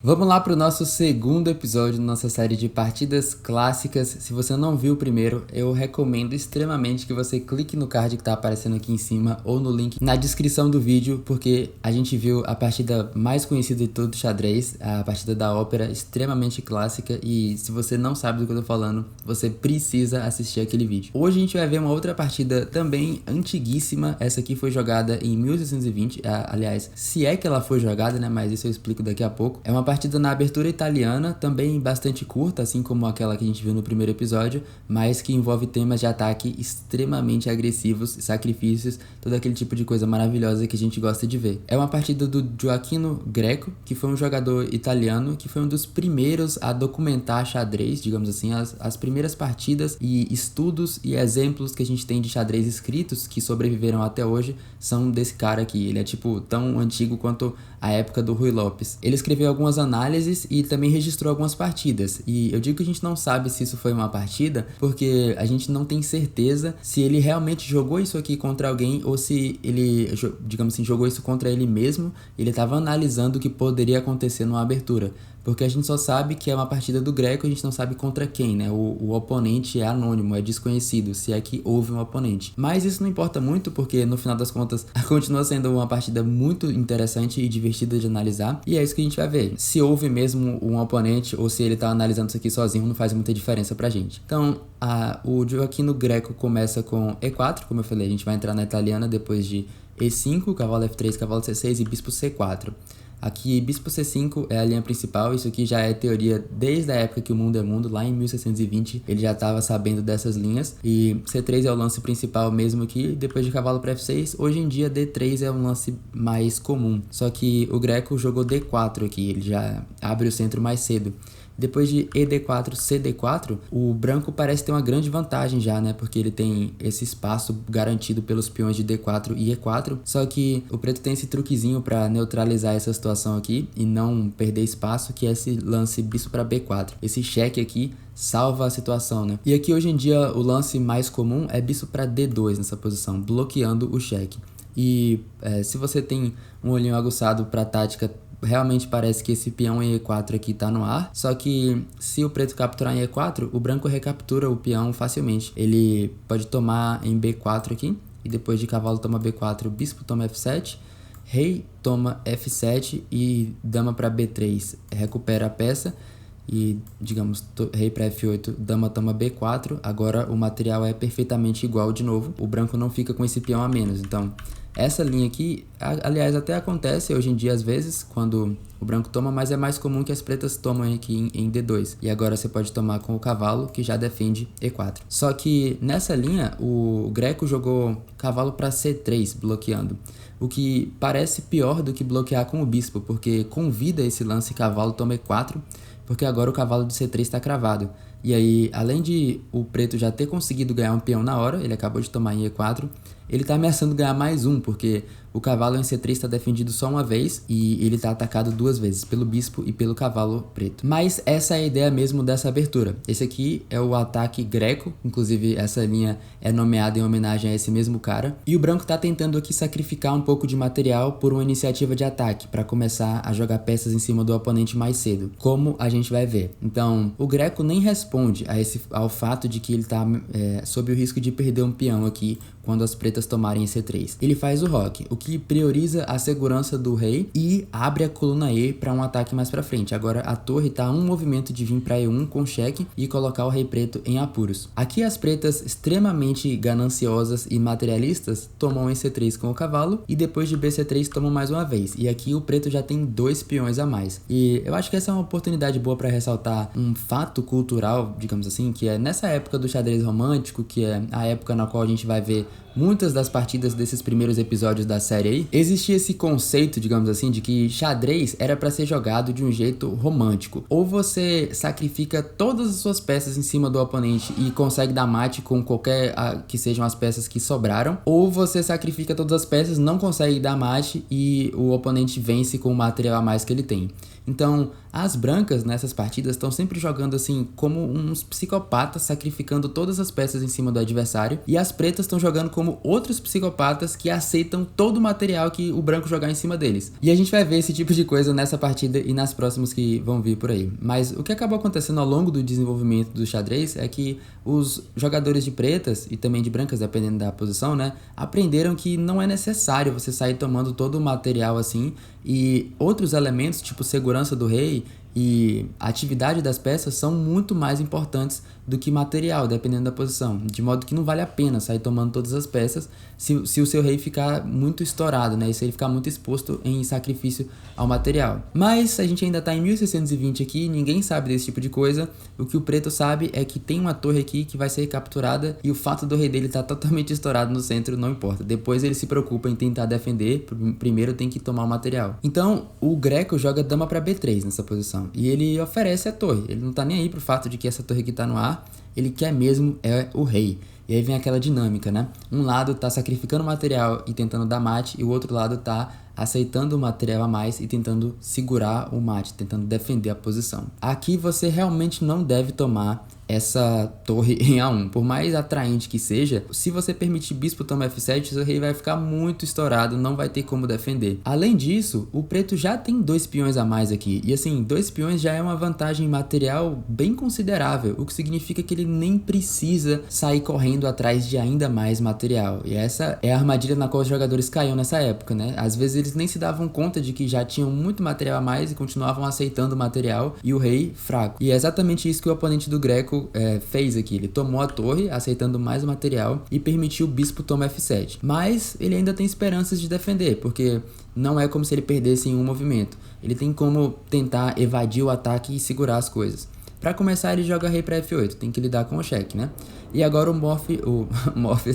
Vamos lá para o nosso segundo episódio da nossa série de partidas clássicas. Se você não viu o primeiro, eu recomendo extremamente que você clique no card que está aparecendo aqui em cima ou no link na descrição do vídeo, porque a gente viu a partida mais conhecida de todo o xadrez, a partida da ópera, extremamente clássica, e se você não sabe do que eu tô falando, você precisa assistir aquele vídeo. Hoje a gente vai ver uma outra partida também antiguíssima. Essa aqui foi jogada em 1620, aliás, se é que ela foi jogada, né, mas isso eu explico daqui a pouco. É uma partida na abertura italiana, também bastante curta, assim como aquela que a gente viu no primeiro episódio, mas que envolve temas de ataque extremamente agressivos, sacrifícios, todo aquele tipo de coisa maravilhosa que a gente gosta de ver. É uma partida do Gioacchino Greco, que foi um jogador italiano, que foi um dos primeiros a documentar xadrez, digamos assim, as primeiras partidas e estudos e exemplos que a gente tem de xadrez escritos que sobreviveram até hoje são desse cara aqui. Ele é tipo tão antigo quanto a época do Ruy Lopes. Ele escreveu algumas análises e também registrou algumas partidas. E eu digo que a gente não sabe se isso foi uma partida, porque a gente não tem certeza se ele realmente jogou isso aqui contra alguém ou se ele, digamos assim, jogou isso contra ele mesmo. Ele estava analisando o que poderia acontecer numa abertura. Porque a gente só sabe que é uma partida do Greco, a gente não sabe contra quem, né? O oponente é anônimo, é desconhecido, se é que houve um oponente. Mas isso não importa muito, porque no final das contas continua sendo uma partida muito interessante e divertida de analisar. E é isso que a gente vai ver. Se houve mesmo um oponente ou se ele tá analisando isso aqui sozinho, não faz muita diferença pra gente. Então, o Gioacchino Greco começa com E4, como eu falei, a gente vai entrar na italiana depois de E5, cavalo F3, cavalo C6 e bispo C4. Aqui, bispo C5 é a linha principal, isso aqui já é teoria desde a época que o mundo é mundo, lá em 1620 ele já estava sabendo dessas linhas, e C3 é o lance principal mesmo aqui, depois de cavalo para F6, hoje em dia D3 é um lance mais comum, só que o Greco jogou D4 aqui, ele já abre o centro mais cedo. Depois de ED4, CD4, o branco parece ter uma grande vantagem já, né? Porque ele tem esse espaço garantido pelos peões de D4 e E4. Só que o preto tem esse truquezinho para neutralizar essa situação aqui e não perder espaço, que é esse lance bispo para B4. Esse cheque aqui salva a situação, né? E aqui hoje em dia o lance mais comum é bispo para D2 nessa posição, bloqueando o cheque. E se você tem um olhinho aguçado para tática, realmente parece que esse peão em E4 aqui tá no ar, só que se o preto capturar em E4, o branco recaptura o peão facilmente. Ele pode tomar em B4 aqui, e depois de cavalo toma B4, bispo toma F7, rei toma F7 e dama para B3 recupera a peça. E, digamos, rei para F8, dama toma B4, agora o material é perfeitamente igual de novo, o branco não fica com esse peão a menos, então essa linha aqui, aliás, até acontece hoje em dia às vezes, quando o branco toma, mas é mais comum que as pretas tomem aqui em D2. E agora você pode tomar com o cavalo, que já defende E4. Só que nessa linha, o Greco jogou cavalo para C3, bloqueando. O que parece pior do que bloquear com o bispo, porque convida esse lance cavalo toma E4, porque agora o cavalo de C3 está cravado. E aí, além de o preto já ter conseguido ganhar um peão na hora, ele acabou de tomar em E4, ele está ameaçando ganhar mais um, porque o cavalo em C3 está defendido só uma vez e ele está atacado duas vezes, pelo bispo e pelo cavalo preto. Mas essa é a ideia mesmo dessa abertura. Esse aqui é o ataque greco, inclusive essa linha é nomeada em homenagem a esse mesmo cara. E o branco está tentando aqui sacrificar um pouco de material por uma iniciativa de ataque, para começar a jogar peças em cima do oponente mais cedo, como a gente vai ver. Então, o greco nem responde ao fato de que ele está sob o risco de perder um peão aqui, quando as pretas tomarem C3. Ele faz o roque, o que prioriza a segurança do rei e abre a coluna E para um ataque mais para frente. Agora a torre está a um movimento de vir para E1 com cheque e colocar o rei preto em apuros. Aqui as pretas, extremamente gananciosas e materialistas, tomam em C3 com o cavalo e depois de BC3 tomam mais uma vez. E aqui o preto já tem 2 peões a mais. E eu acho que essa é uma oportunidade boa para ressaltar um fato cultural, digamos assim, que é nessa época do xadrez romântico, que é a época na qual a gente vai ver muitas das partidas desses primeiros episódios da série aí, existia esse conceito, digamos assim, de que xadrez era para ser jogado de um jeito romântico. Ou você sacrifica todas as suas peças em cima do oponente e consegue dar mate com qualquer que sejam as peças que sobraram, ou você sacrifica todas as peças, não consegue dar mate e o oponente vence com o material a mais que ele tem. Então, as brancas nessas partidas estão sempre jogando assim como uns psicopatas, sacrificando todas as peças em cima do adversário, e as pretas estão jogando jogando como outros psicopatas que aceitam todo o material que o branco jogar em cima deles. E a gente vai ver esse tipo de coisa nessa partida e nas próximas que vão vir por aí. Mas o que acabou acontecendo ao longo do desenvolvimento do xadrez é que os jogadores de pretas e também de brancas, dependendo da posição, né, aprenderam que não é necessário você sair tomando todo o material assim, e outros elementos, tipo segurança do rei e a atividade das peças, são muito mais importantes do que material, dependendo da posição. De modo que não vale a pena sair tomando todas as peças se o seu rei ficar muito estourado, né? E se ele ficar muito exposto em sacrifício ao material. Mas a gente ainda tá em 1620 aqui, ninguém sabe desse tipo de coisa. O que o preto sabe é que tem uma torre aqui que vai ser capturada e o fato do rei dele estar totalmente estourado no centro não importa. Depois ele se preocupa em tentar defender, primeiro tem que tomar o material. Então o Greco joga dama para B3 nessa posição e ele oferece a torre. Ele não tá nem aí pro fato de que essa torre aqui tá no ar, ele quer mesmo é o rei. E aí vem aquela dinâmica, né? Um lado tá sacrificando material e tentando dar mate, e o outro lado tá aceitando o material a mais e tentando segurar o mate, tentando defender a posição. Aqui você realmente não deve tomar essa torre em A1, por mais atraente que seja. Se você permitir bispo toma F7, seu rei vai ficar muito estourado, não vai ter como defender. Além disso, o preto já tem 2 peões a mais aqui, e assim, 2 peões já é uma vantagem material bem considerável, o que significa que ele nem precisa sair correndo atrás de ainda mais material. E essa é a armadilha na qual os jogadores caíam nessa época, né? Às vezes eles nem se davam conta de que já tinham muito material a mais e continuavam aceitando o material e o rei fraco. E é exatamente isso que o oponente do Greco fez aqui. Ele tomou a torre, aceitando mais material e permitiu o bispo tomar F7. Mas ele ainda tem esperanças de defender, porque não é como se ele perdesse em um movimento. Ele tem como tentar evadir o ataque e segurar as coisas. Para começar, ele joga rei para F8, tem que lidar com o cheque, né? E agora o Morph,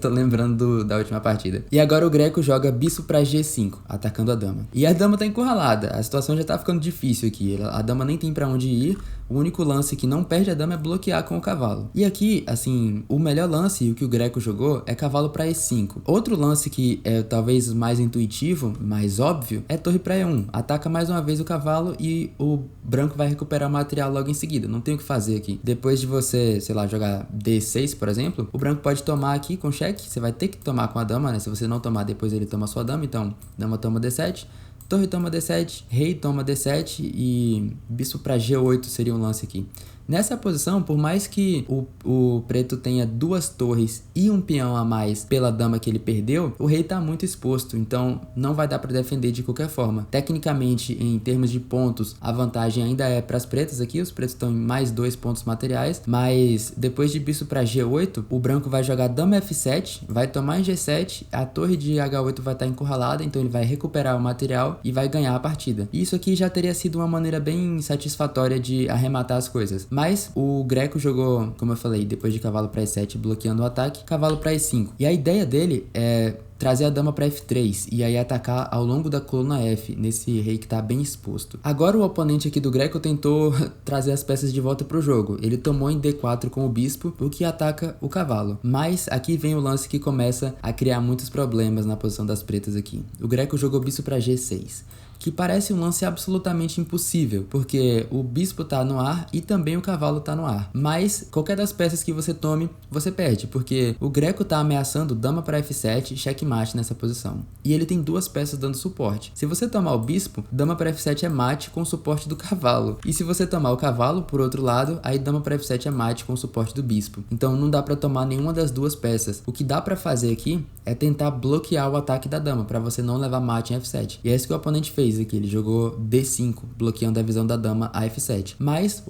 tô lembrando da última partida. E agora o Greco joga bispo para G5, atacando a dama. E a dama tá encurralada, a situação já tá ficando difícil aqui. A dama nem tem para onde ir, o único lance que não perde a dama é bloquear com o cavalo. E aqui, assim, o melhor lance e o que o Greco jogou é cavalo para E5. Outro lance que é talvez mais intuitivo, mais óbvio, é torre para E1. Ataca mais uma vez o cavalo e o branco vai recuperar o material logo em seguida. Não tem o que fazer aqui. Depois de você, sei lá, jogar D6, por exemplo, o branco pode tomar aqui com cheque. Você vai ter que tomar com a dama, né? Se você não tomar, depois ele toma a sua dama. Então, dama toma D7. Torre toma D7, rei toma D7 e bispo para G8 seria um lance aqui. Nessa posição, por mais que o preto tenha 2 torres e um peão a mais pela dama que ele perdeu, o rei tá muito exposto, então não vai dar para defender de qualquer forma. Tecnicamente, em termos de pontos, a vantagem ainda é para as pretas aqui, os pretos estão em mais 2 pontos materiais, mas depois de bispo para G8, o branco vai jogar dama F7, vai tomar em G7, a torre de H8 vai estar encurralada, então ele vai recuperar o material e vai ganhar a partida. E isso aqui já teria sido uma maneira bem satisfatória de arrematar as coisas. Mas o Greco jogou, como eu falei, depois de cavalo para E7 bloqueando o ataque, cavalo para E5. E a ideia dele é trazer a dama para F3 e aí atacar ao longo da coluna F, nesse rei que está bem exposto. Agora o oponente aqui do Greco tentou trazer as peças de volta para o jogo. Ele tomou em D4 com o bispo, o que ataca o cavalo. Mas aqui vem o lance que começa a criar muitos problemas na posição das pretas aqui. O Greco jogou bispo para G6. Que parece um lance absolutamente impossível, porque o bispo tá no ar e também o cavalo tá no ar. Mas qualquer das peças que você tome, você perde, porque o Greco tá ameaçando dama para F7, checkmate nessa posição. E ele tem 2 peças dando suporte. Se você tomar o bispo, dama para F7 é mate com suporte do cavalo. E se você tomar o cavalo, por outro lado, aí dama para F7 é mate com suporte do bispo. Então não dá para tomar nenhuma das 2 peças. O que dá para fazer aqui é tentar bloquear o ataque da dama, para você não levar mate em F7. E é isso que o oponente fez aqui, ele jogou D5, bloqueando a visão da dama a F7. Mas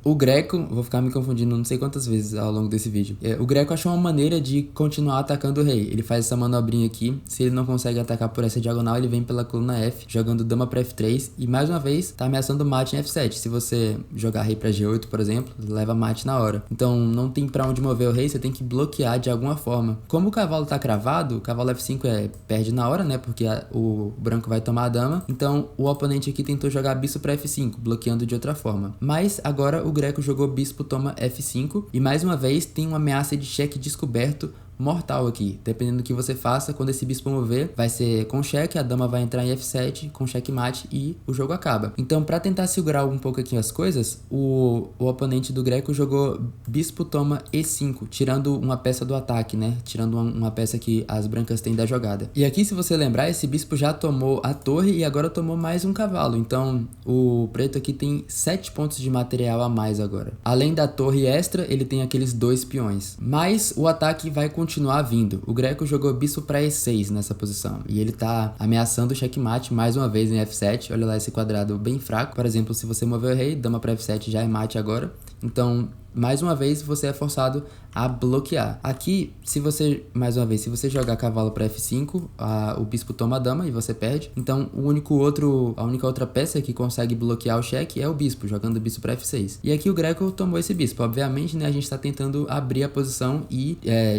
o Greco, vou ficar me confundindo não sei quantas vezes ao longo desse vídeo. O Greco achou uma maneira de continuar atacando o rei. Ele faz essa manobrinha aqui. Se ele não consegue atacar por essa diagonal, ele vem pela coluna F, jogando dama para F3 e mais uma vez tá ameaçando mate em F7. Se você jogar rei para G8, por exemplo, leva mate na hora. Então não tem para onde mover o rei, você tem que bloquear de alguma forma. Como o cavalo tá cravado, o cavalo F5 perde na hora, né? Porque o branco vai tomar a dama. Então o oponente aqui tentou jogar bispo para F5, bloqueando de outra forma. Mas agora o Greco jogou bispo toma F5 e mais uma vez tem uma ameaça de cheque descoberto mortal aqui. Dependendo do que você faça, quando esse bispo mover, vai ser com cheque, a dama vai entrar em F7 com checkmate e o jogo acaba. Então, para tentar segurar um pouco aqui as coisas, o oponente do Greco jogou bispo toma E5, tirando uma peça do ataque, né? Tirando uma peça que as brancas têm da jogada. E aqui, se você lembrar, esse bispo já tomou a torre e agora tomou mais um cavalo. Então, o preto aqui tem 7 pontos de material a mais agora. Além da torre extra, ele tem aqueles 2 peões. Mas o ataque vai continuar vindo. O Greco jogou bispo para E6 nessa posição. E ele tá ameaçando o checkmate mais uma vez em F7. Olha lá esse quadrado bem fraco. Por exemplo, se você mover o rei, dama para F7 já é mate agora. Então, mais uma vez, você é forçado a bloquear. Aqui, se você jogar cavalo para F5, o bispo toma a dama e você perde. Então, a única outra peça que consegue bloquear o cheque é o bispo, jogando o bispo para F6. E aqui o Greco tomou esse bispo. Obviamente, né, a gente está tentando abrir a posição e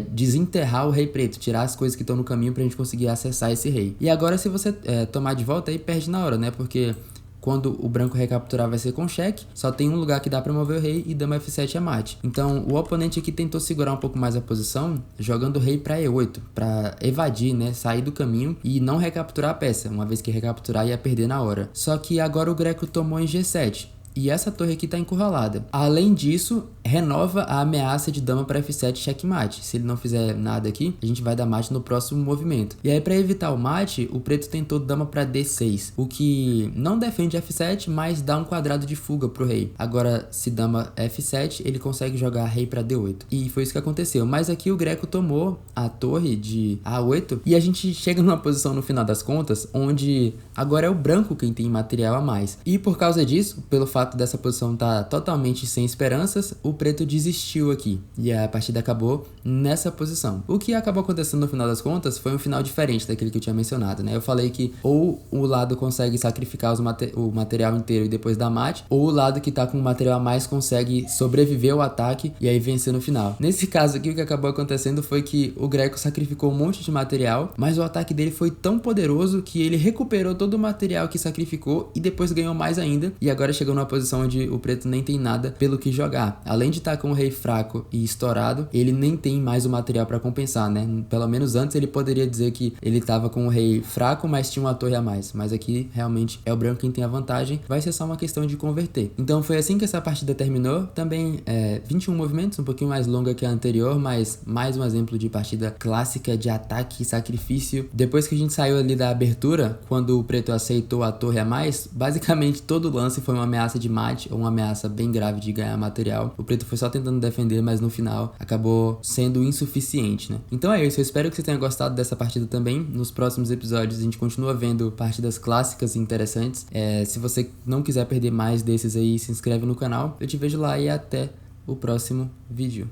desenterrar o rei preto, tirar as coisas que estão no caminho para a gente conseguir acessar esse rei. E agora, se você tomar de volta, aí perde na hora, né? Porque quando o branco recapturar vai ser com cheque, só tem um lugar que dá para mover o rei e dama F7 é mate. Então o oponente aqui tentou segurar um pouco mais a posição, jogando o rei para E8, para evadir, né, sair do caminho e não recapturar a peça, uma vez que recapturar ia perder na hora. Só que agora o Greco tomou em G7. E essa torre aqui está encurralada. Além disso, renova a ameaça de dama para F7 checkmate. Se ele não fizer nada aqui, a gente vai dar mate no próximo movimento. E aí, para evitar o mate, o preto tentou dama para D6, o que não defende F7, mas dá um quadrado de fuga pro rei. Agora, se dama F7, ele consegue jogar rei para D8. E foi isso que aconteceu. Mas aqui o Greco tomou a torre de A8 e a gente chega numa posição no final das contas onde agora é o branco quem tem material a mais. E por causa disso, pelo fato dessa posição estar totalmente sem esperanças, o preto desistiu aqui e a partida acabou nessa posição. O que acabou acontecendo no final das contas foi um final diferente daquele que eu tinha mencionado, né? Eu falei que ou o lado consegue sacrificar o material inteiro e depois dar mate, ou o lado que tá com o material a mais consegue sobreviver ao ataque e aí vencer no final. Nesse caso aqui, o que acabou acontecendo foi que o Greco sacrificou um monte de material, mas o ataque dele foi tão poderoso que ele recuperou todo o material que sacrificou e depois ganhou mais ainda, e agora chegou numa posição onde o preto nem tem nada pelo que jogar. Além de estar com o rei fraco e estourado, ele nem tem mais o material para compensar, né? Pelo menos antes ele poderia dizer que ele estava com o rei fraco, mas tinha uma torre a mais. Mas aqui realmente é o branco quem tem a vantagem, vai ser só uma questão de converter. Então foi assim que essa partida terminou. Também 21 movimentos, um pouquinho mais longa que a anterior, mas mais um exemplo de partida clássica de ataque e sacrifício. Depois que a gente saiu ali da abertura, quando o preto aceitou a torre a mais, basicamente todo lance foi uma ameaça de mate ou uma ameaça bem grave de ganhar material. O preto foi só tentando defender, mas no final acabou sendo insuficiente, né? Então é isso, eu espero que você tenha gostado dessa partida também. Nos próximos episódios a gente continua vendo partidas clássicas e interessantes. Se você não quiser perder mais desses aí, se inscreve no canal. Eu te vejo lá e até o próximo vídeo.